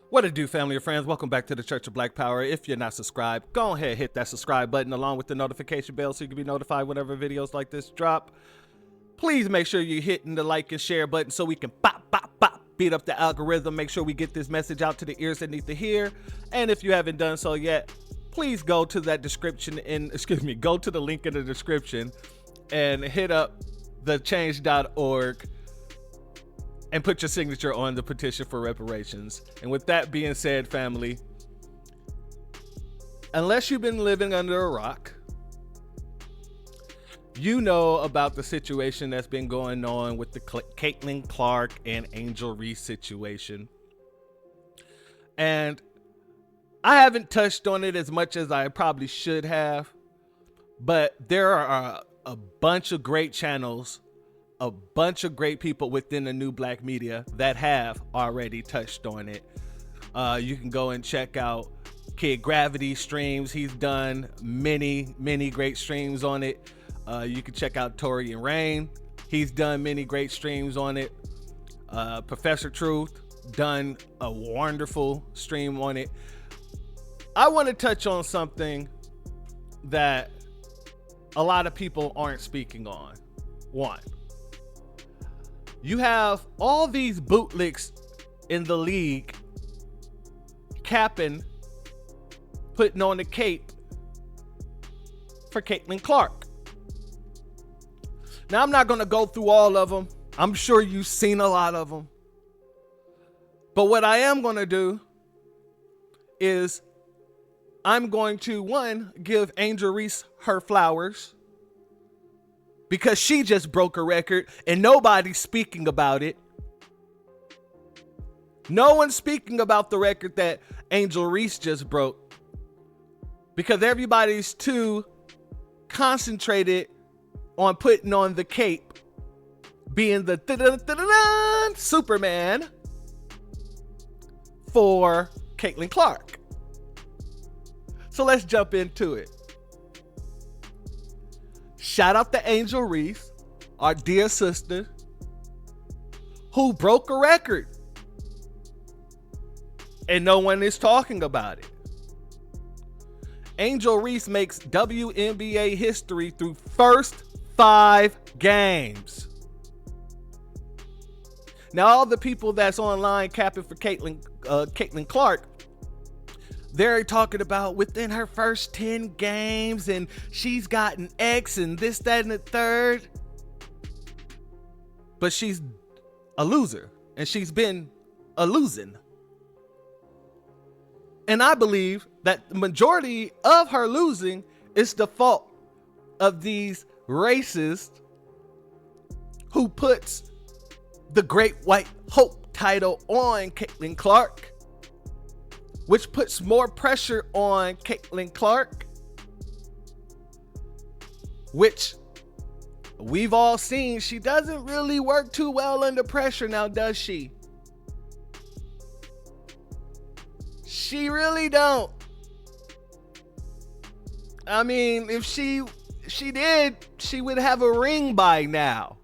What it do, family and friends? Welcome back to the Church of Black Power. If you're not subscribed, go ahead, hit that subscribe button along with the notification bell so you can be notified whenever videos like this drop. Please make sure you're hitting the like and share button so we can beat up the algorithm. Make sure we get this message out to the ears that need to hear. And if you haven't done so yet, please go to that description go to the link in the description and hit up thechange.org and put your signature on the petition for reparations. And with that being said, family, unless you've been living under a rock, you know about the situation that's been going on with the Caitlin Clark and Angel Reese situation. And I haven't touched on it as much as I probably should have, but there are a bunch of great channels, a bunch of great people within the new black media that have already touched on it. You can go and check out Kid Gravity streams. He's done many great streams on it. You can check out Tori and Rain. He's done many great streams on it. Professor Truth done a wonderful stream on it. I want to touch on something that a lot of people aren't speaking on. One, you have all these bootlicks in the league capping, putting on the cape for Caitlin Clark. Now, I'm not going to go through all of them. I'm sure you've seen a lot of them. But what I am going to do is I'm going to, one, give Angel Reese her flowers because she just broke a record and nobody's speaking about it. No one's speaking about the record that Angel Reese just broke because everybody's too concentrated on putting on the cape, being the Superman for Caitlin Clark. So let's jump into it. Shout out to Angel Reese, our dear sister, who broke a record and no one is talking about it. Angel Reese makes WNBA history through first 5 games. Now, all the people that's online capping for Caitlin Clark, they're talking about within her first 10 games and she's gotten X and this, that, and the third. But she's a loser and she's been a losing. And I believe that the majority of her losing is the fault of these racists who puts the Great White Hope title on Caitlin Clark, which puts more pressure on Caitlin Clark, which we've all seen she doesn't really work too well under pressure now, does she? She really don't. I mean, if she did, she would have a ring by now.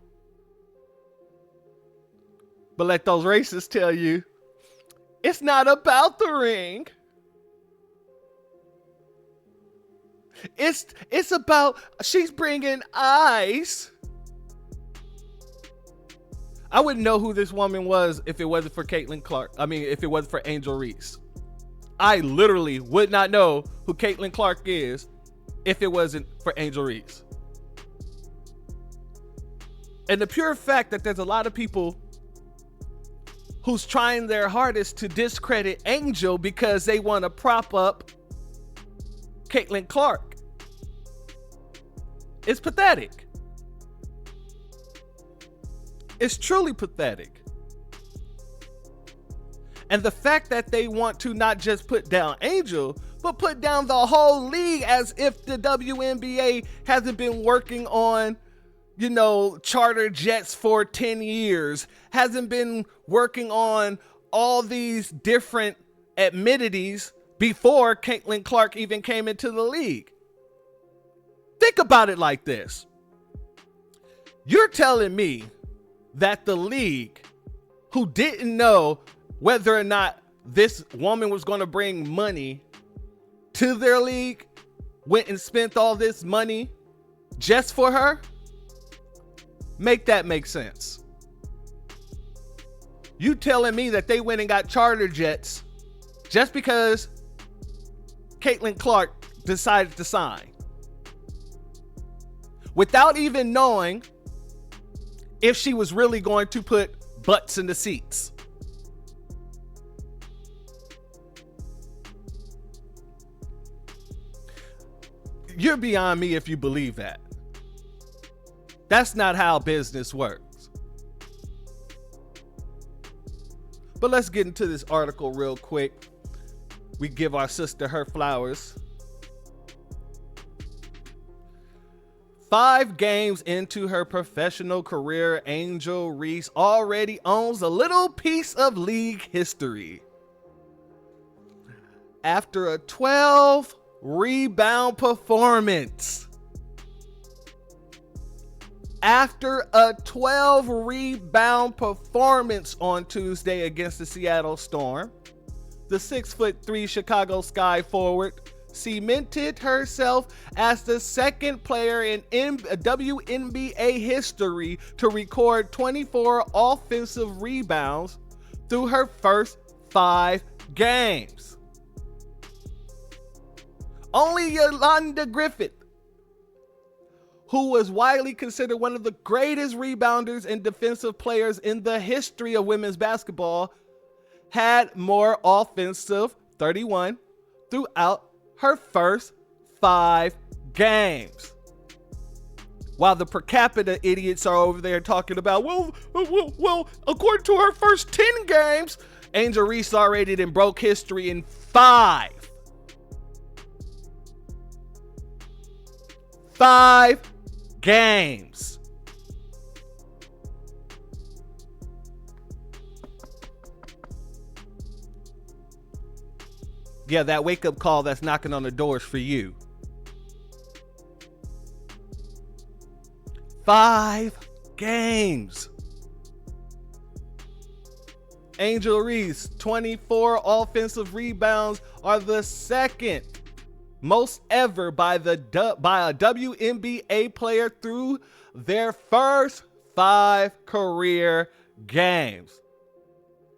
But let those racists tell you, it's not about the ring. It's about she's bringing eyes. I wouldn't know who this woman was if it wasn't for Caitlin Clark. I mean, if it wasn't for Angel Reese. I literally would not know who Caitlin Clark is if it wasn't for Angel Reese. And the pure fact that there's a lot of people who's trying their hardest to discredit Angel because they want to prop up Caitlin Clark. It's pathetic. It's truly pathetic. And the fact that they want to not just put down Angel, but put down the whole league as if the WNBA hasn't been working on, charter jets for 10 years, hasn't been working on all these different amenities before Caitlin Clark even came into the league. Think about it like this. You're telling me that the league, who didn't know whether or not this woman was going to bring money to their league, went and spent all this money just for her? Make that make sense. You telling me that they went and got charter jets just because Caitlin Clark decided to sign, without even knowing if she was really going to put butts in the seats? You're beyond me if you believe that. That's not how business works. But let's get into this article real quick. We give our sister her flowers. 5 games into her professional career, Angel Reese already owns a little piece of league history. After a 12 rebound performance. After a 12 rebound performance on Tuesday against the Seattle Storm, the 6'3" Chicago Sky forward cemented herself as the second player in WNBA history to record 24 offensive rebounds through her first 5 games. Only Yolanda Griffith, who was widely considered one of the greatest rebounders and defensive players in the history of women's basketball, had more offensive 31 throughout her first 5 games. While the per capita idiots are over there talking about, well, according to her first 10 games, Angel Reese already done broke history in 5 games. Yeah, that wake-up call that's knocking on the doors for you. 5 games. Angel Reese, 24 offensive rebounds, are the second most ever by a WNBA player through their first 5 career games,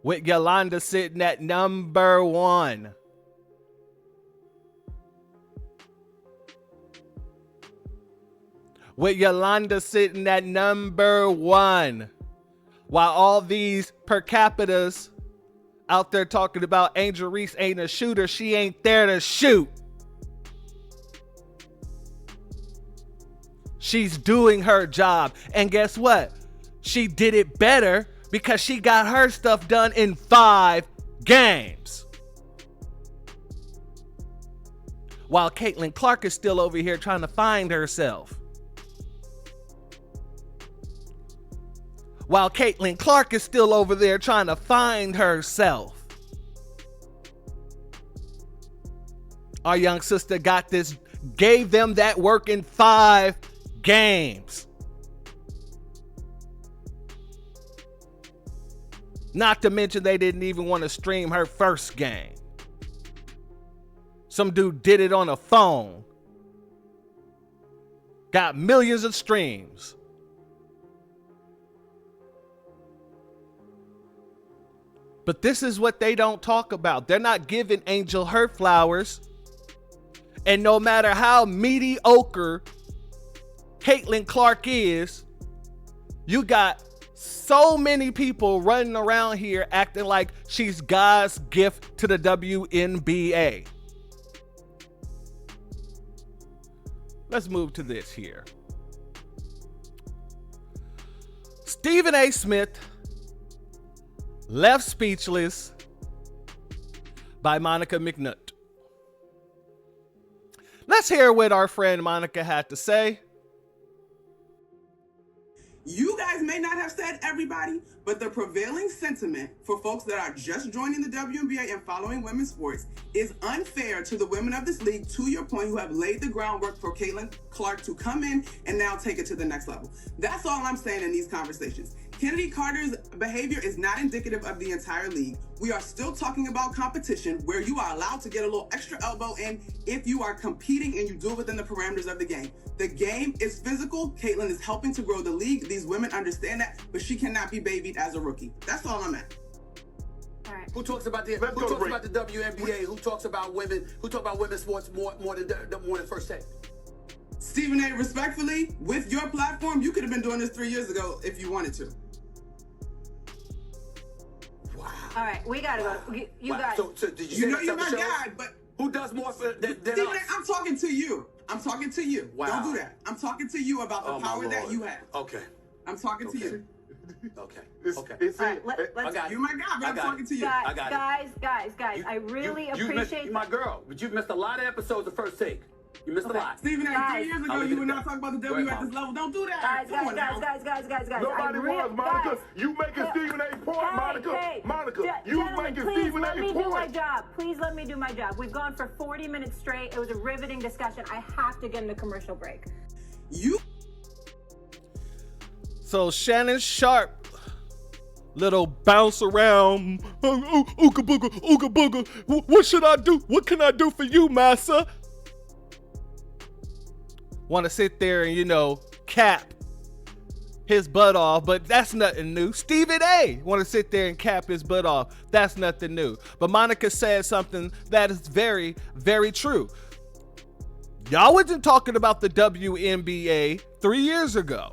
with Yolanda sitting at number 1. With Yolanda sitting at number 1. While all these per capitas out there talking about Angel Reese ain't a shooter, she ain't there to shoot. She's doing her job. And guess what? She did it better because she got her stuff done in 5 games. While Caitlin Clark is still over here trying to find herself. While Caitlin Clark is still over there trying to find herself. Our young sister got this, gave them that work in 5 games. Not to mention they didn't even want to stream her first game. Some dude did it on a phone. Got millions of streams. But this is what they don't talk about. They're not giving Angel her flowers. And no matter how mediocre Caitlin Clark is, you got so many people running around here acting like she's God's gift to the WNBA. Let's move to this here. Stephen A. Smith left speechless by Monica McNutt. Let's hear what our friend Monica had to say. You guys may not have said everybody, but the prevailing sentiment for folks that are just joining the WNBA and following women's sports is unfair to the women of this league, to your point, who have laid the groundwork for Caitlin Clark to come in and now take it to the next level. That's all I'm saying in these conversations. Kennedy Carter's behavior is not indicative of the entire league. We are still talking about competition where you are allowed to get a little extra elbow in if you are competing and you do it within the parameters of the game. The game is physical. Caitlin is helping to grow the league. These women understand that, but she cannot be babied as a rookie. That's all I'm at. All right. Who talks about the WNBA? Who talks about women? Who talk about women's sports more than First Take? Stephen A., respectfully, with your platform, you could have been doing this 3 years ago if you wanted to. Wow. All right, we gotta go. You guys. So did you know you're my guy, but who does more than Stephen us? A., I'm talking to you. I'm talking to you. Wow. Don't do that. I'm talking to you about the power that you have. Okay. I'm talking to you. Okay. Okay. All right, let's. You're my guy, but I'm talking to you. Guys, I really appreciate. You're my girl, but you've missed a lot of episodes of First Take. You missed a lot. Stephen A., 3 years ago, you were not talking about the W at this level. Don't do that. Guys. Nobody was, Monica. You making Stephen A. point, Monica. Monica, you making Stephen A. point. Please let me do my job. Please let me do my job. We've gone for 40 minutes straight. It was a riveting discussion. I have to get into commercial break. So Shannon Sharp, little bounce around, ooga booga, what should I do? What can I do for you, massa? Want to sit there and, cap his butt off, but that's nothing new. Stephen A. want to sit there and cap his butt off. That's nothing new. But Monica said something that is very, very true. Y'all wasn't talking about the WNBA 3 years ago.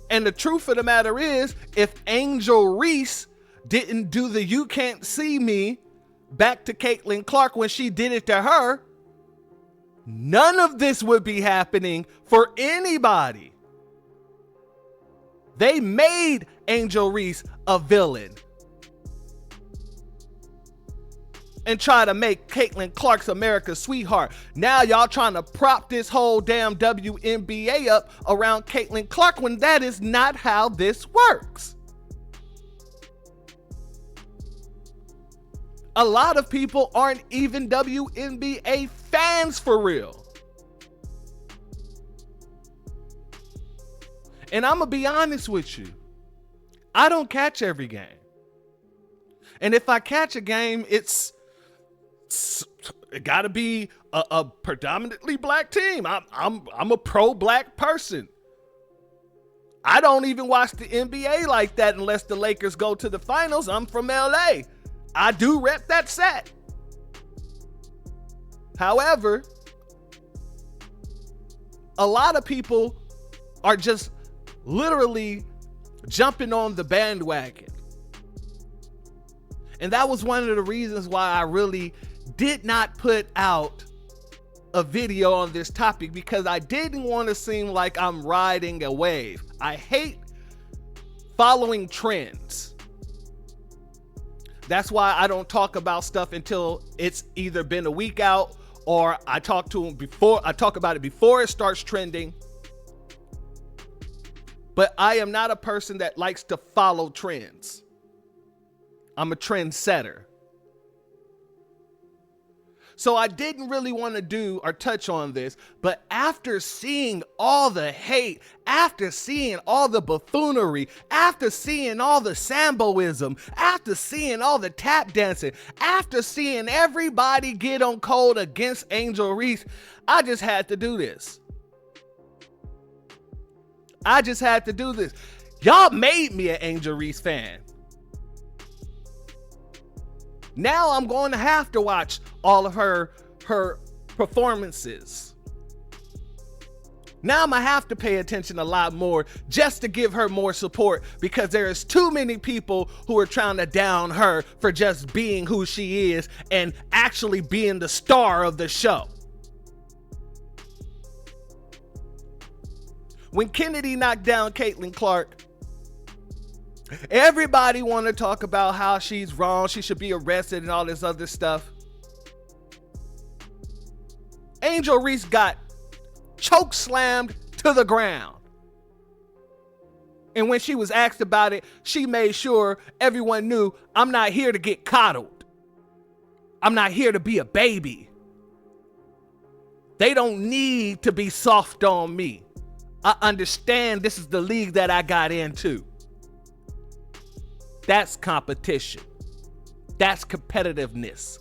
And the truth of the matter is, if Angel Reese didn't do the "you can't see me" back to Caitlin Clark when she did it to her, none of this would be happening for anybody. They made Angel Reese a villain and try to make Caitlin Clark's America's sweetheart. Now y'all trying to prop this whole damn WNBA up around Caitlin Clark when that is not how this works. A lot of people aren't even WNBA fans for real. And I'm going to be honest with you. I don't catch every game. And if I catch a game, it got to be a predominantly black team. I'm a pro-black person. I don't even watch the NBA like that unless the Lakers go to the finals. I'm from LA. I do rep that set. However, a lot of people are just literally jumping on the bandwagon. And that was one of the reasons why I really did not put out a video on this topic, because I didn't want to seem like I'm riding a wave. I hate following trends. That's why I don't talk about stuff until it's either been a week out or I talk about it before it starts trending. But I am not a person that likes to follow trends. I'm a trendsetter. So I didn't really want to do or touch on this, but after seeing all the hate, after seeing all the buffoonery, after seeing all the Samboism, after seeing all the tap dancing, after seeing everybody get on cold against Angel Reese, I just had to do this. Y'all made me an Angel Reese fan. Now I'm going to have to watch all of her performances. Now I'm going to have to pay attention a lot more just to give her more support, because there is too many people who are trying to down her for just being who she is and actually being the star of the show. When Kennedy knocked down Caitlin Clark, everybody want to talk about how she's wrong, she should be arrested and all this other stuff. Angel Reese got choke slammed to the ground. And when she was asked about it, she made sure everyone knew, I'm not here to get coddled. I'm not here to be a baby. They don't need to be soft on me. I understand this is the league that I got into. That's competition. That's competitiveness.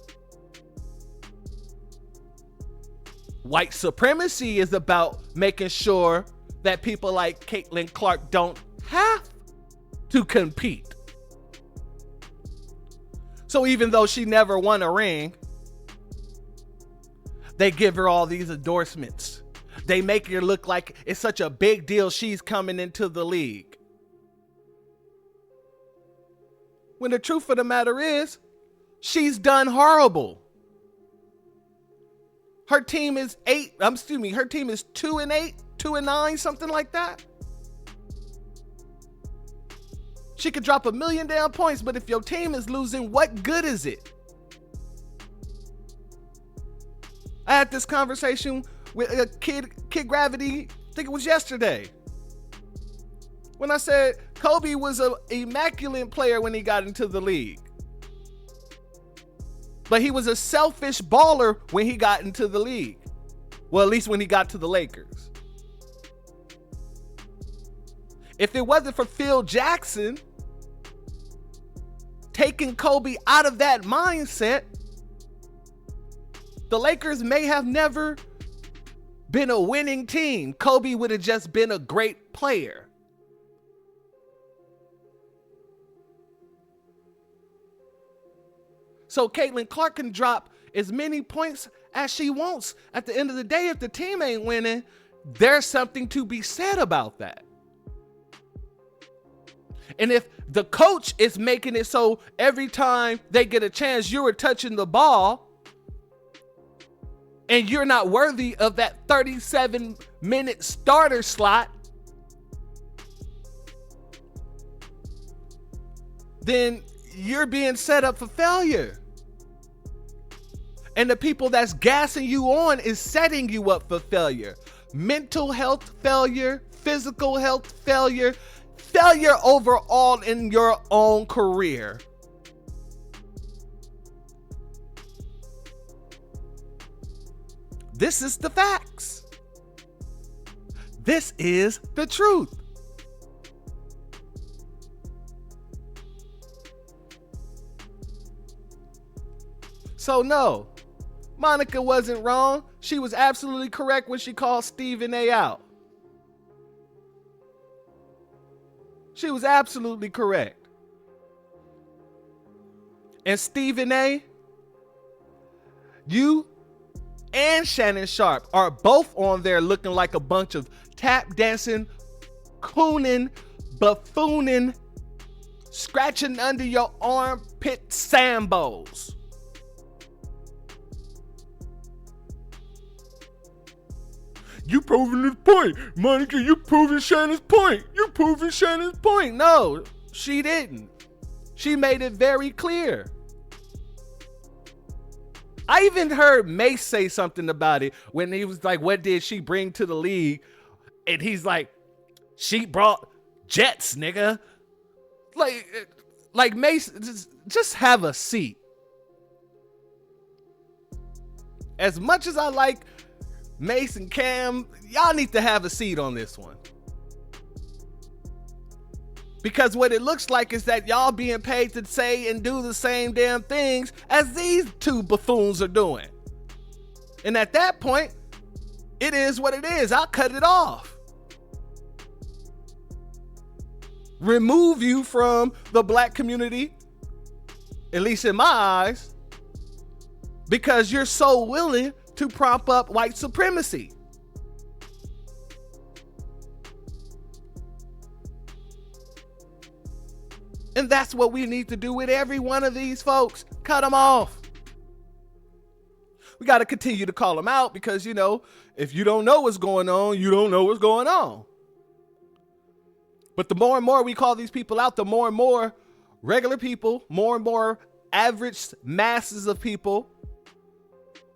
White supremacy is about making sure that people like Caitlin Clark don't have to compete. So even though she never won a ring, they give her all these endorsements. They make her look like it's such a big deal she's coming into the league. When the truth of the matter is, she's done horrible. Her team is 2-8, 2-9, something like that. She could drop 1 million damn points, but if your team is losing, what good is it? I had this conversation with a Kid Gravity, I think it was yesterday, when I said Kobe was an immaculate player when he got into the league. But he was a selfish baller when he got into the league. Well, at least when he got to the Lakers. If it wasn't for Phil Jackson taking Kobe out of that mindset, the Lakers may have never been a winning team. Kobe would have just been a great player. So Caitlin Clark can drop as many points as she wants. At the end of the day, if the team ain't winning, there's something to be said about that. And if the coach is making it so every time they get a chance, you're touching the ball and you're not worthy of that 37-minute starter slot, then you're being set up for failure. And the people that's gassing you on is setting you up for failure. Mental health failure, physical health failure, failure overall in your own career. This is the facts. This is the truth. So no, Monica wasn't wrong. She was absolutely correct when she called Stephen A out. She was absolutely correct. And Stephen A, you and Shannon Sharp are both on there looking like a bunch of tap dancing, cooning, buffooning, scratching under your armpit sambos. You proving this point. Monica, you proving Shannon's point. You proving Shannon's point. No, she didn't. She made it very clear. I even heard Mace say something about it when he was like, what did she bring to the league? And he's like, she brought jets, nigga. Like Mace, just have a seat. As much as I like Mace and Cam, y'all need to have a seat on this one. Because what it looks like is that y'all being paid to say and do the same damn things as these two buffoons are doing. And at that point, it is what it is. I'll cut it off. Remove you from the black community, at least in my eyes, because you're so willing to prop up white supremacy. And that's what we need to do with every one of these folks. Cut them off. We got to continue to call them out because, you know, if you don't know what's going on, you don't know what's going on. But the more and more we call these people out, the more and more regular people, more and more average masses of people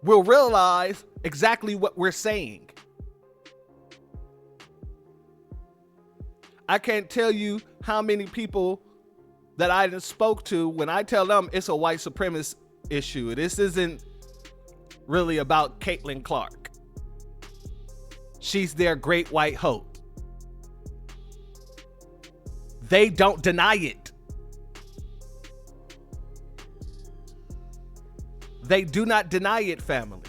will realize exactly what we're saying. I can't tell you how many people that I done spoke to when I tell them it's a white supremacist issue. This isn't really about Caitlin Clark. She's their great white hope. They don't deny it. They do not deny it, family.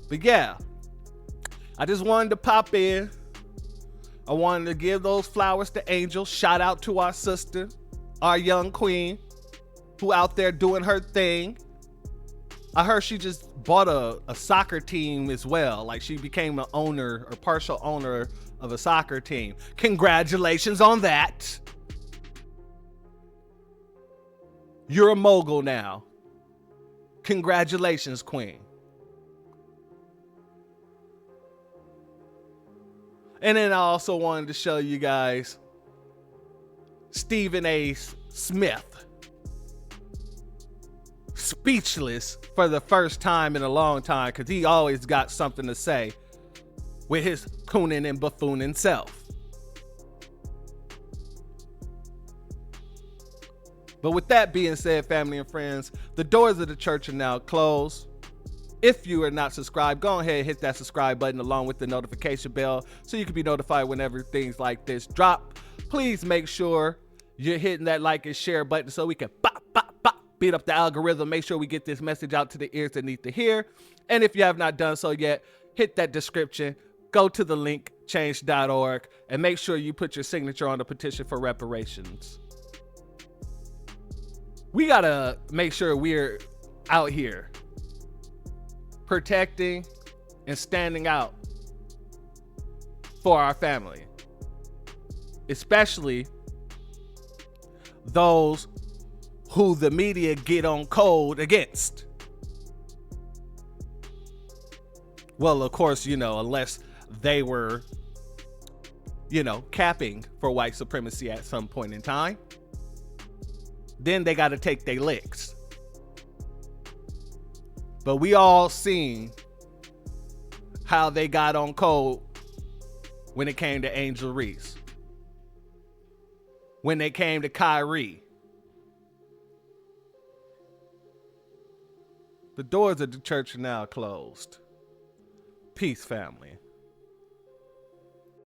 But yeah, I just wanted to pop in. I wanted to give those flowers to Angel. Shout out to our sister, our young queen, who out there doing her thing. I heard she just bought a soccer team as well. Like she became an owner or partial owner of a soccer team. Congratulations on that. You're a mogul now. Congratulations, queen. And then I also wanted to show you guys Stephen A. Smith. Speechless for the first time in a long time, because he always got something to say with his cooning and buffooning self. But with that being said, family and friends, the doors of the church are now closed. If you are not subscribed, go ahead and hit that subscribe button along with the notification bell so you can be notified whenever things like this drop. Please make sure you're hitting that like and share button so we can beat up the algorithm. Make sure we get this message out to the ears that need to hear. And if you have not done so yet, hit that description, go to the link, change.org, and make sure you put your signature on the petition for reparations. We gotta make sure we're out here protecting and standing out for our family, especially those who the media get on cold against. Well, of course, unless they were, capping for white supremacy at some point in time, then they got to take their licks. But we all seen how they got on cold when it came to Angel Reese, when they came to Kyrie. The doors of the church are now closed. Peace, family.